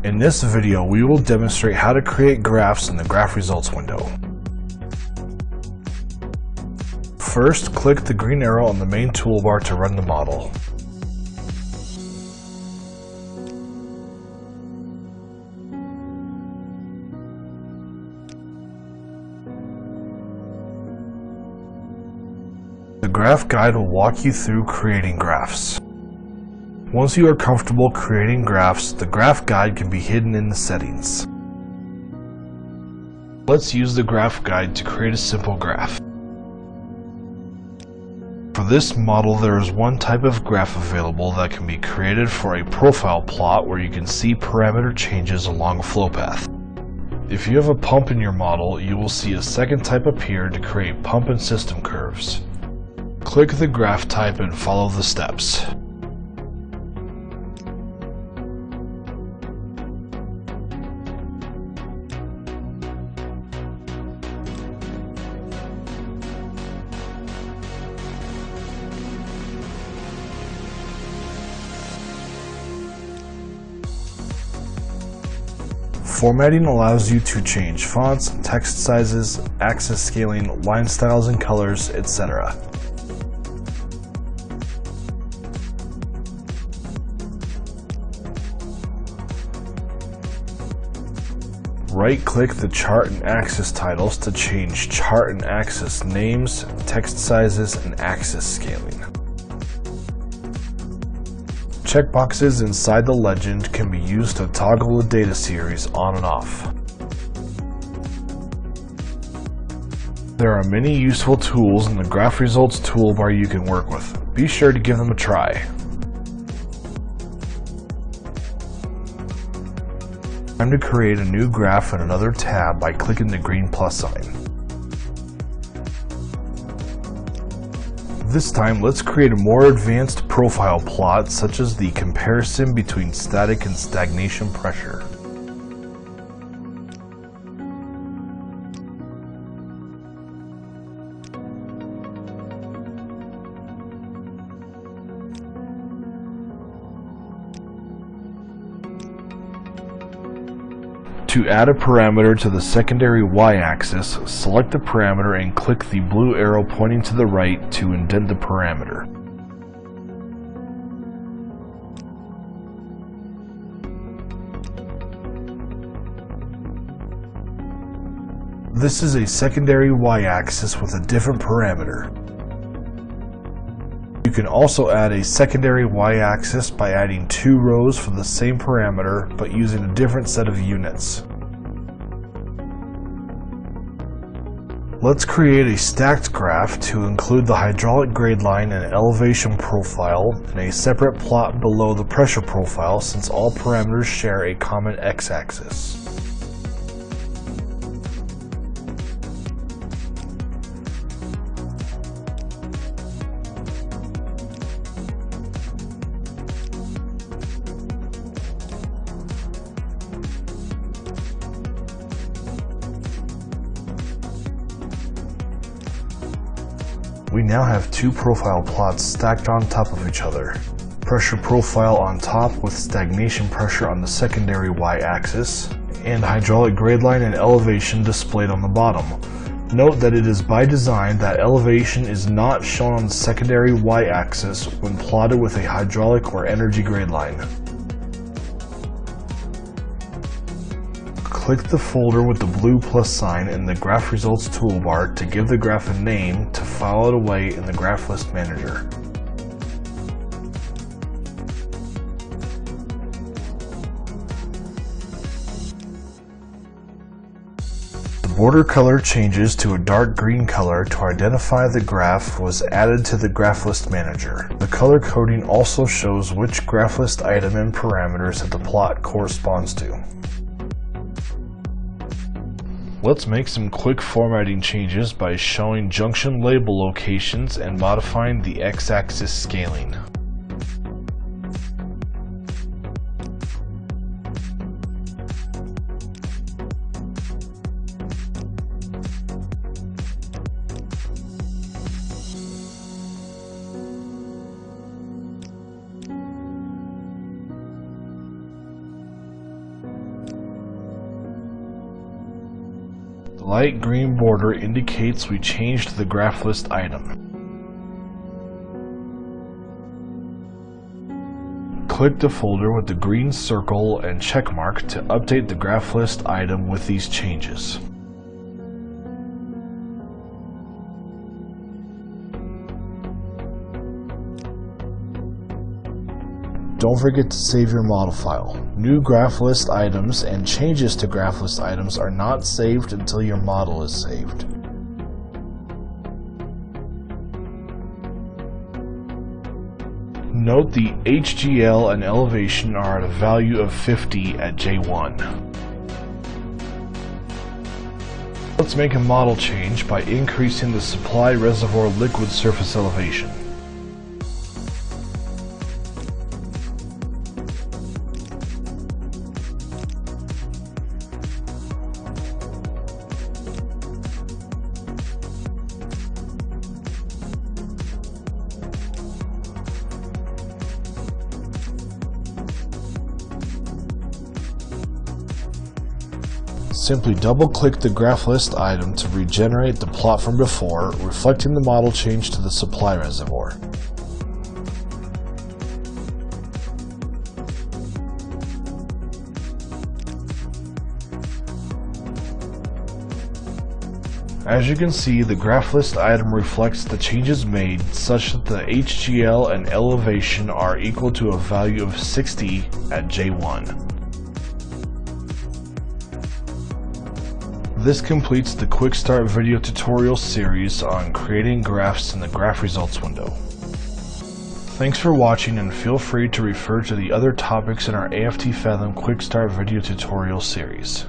In this video, we will demonstrate how to create graphs in the Graph Results window. First, click the green arrow on the main toolbar to run the model. The graph guide will walk you through creating graphs. Once you are comfortable creating graphs, the graph guide can be hidden in the settings. Let's use the graph guide to create a simple graph. For this model, there is one type of graph available that can be created for a profile plot where you can see parameter changes along a flow path. If you have a pump in your model, you will see a second type appear to create pump and system curves. Click the graph type and follow the steps. Formatting allows you to change fonts, text sizes, axis scaling, line styles and colors, etc. Right-click the chart and axis titles to change chart and axis names, text sizes, and axis scaling. Checkboxes inside the legend can be used to toggle the data series on and off. There are many useful tools in the Graph Results toolbar you can work with. Be sure to give them a try. Time to create a new graph in another tab by clicking the green plus sign. This time, let's create a more advanced profile plot, such as the comparison between static and stagnation pressure. To add a parameter to the secondary y-axis, select the parameter and click the blue arrow pointing to the right to indent the parameter. This is a secondary y-axis with a different parameter. You can also add a secondary y-axis by adding two rows for the same parameter but using a different set of units. Let's create a stacked graph to include the hydraulic grade line and elevation profile in a separate plot below the pressure profile, since all parameters share a common x-axis. We now have two profile plots stacked on top of each other. Pressure profile on top with stagnation pressure on the secondary y-axis, and hydraulic grade line and elevation displayed on the bottom. Note that it is by design that elevation is not shown on the secondary y-axis when plotted with a hydraulic or energy grade line. Click the folder with the blue plus sign in the Graph Results toolbar to give the graph a name to file it away in the Graph List Manager. The border color changes to a dark green color to identify the graph was added to the Graph List Manager. The color coding also shows which graph list item and parameters that the plot corresponds to. Let's make some quick formatting changes by showing junction label locations and modifying the x-axis scaling. light green border indicates we changed the graph list item. Click the folder with the green circle and check mark to update the graph list item with these changes. Don't forget to save your model file. New graph list items and changes to graph list items are not saved until your model is saved. Note the HGL and elevation are at a value of 50 at J1. Let's make a model change by increasing the supply reservoir liquid surface elevation. Simply double-click the graph list item to regenerate the plot from before, reflecting the model change to the supply reservoir. As you can see, the graph list item reflects the changes made such that the HGL and elevation are equal to a value of 60 at J1. This completes the Quick Start video tutorial series on creating graphs in the Graph Results window. Thanks for watching, and feel free to refer to the other topics in our AFT Fathom Quick Start video tutorial series.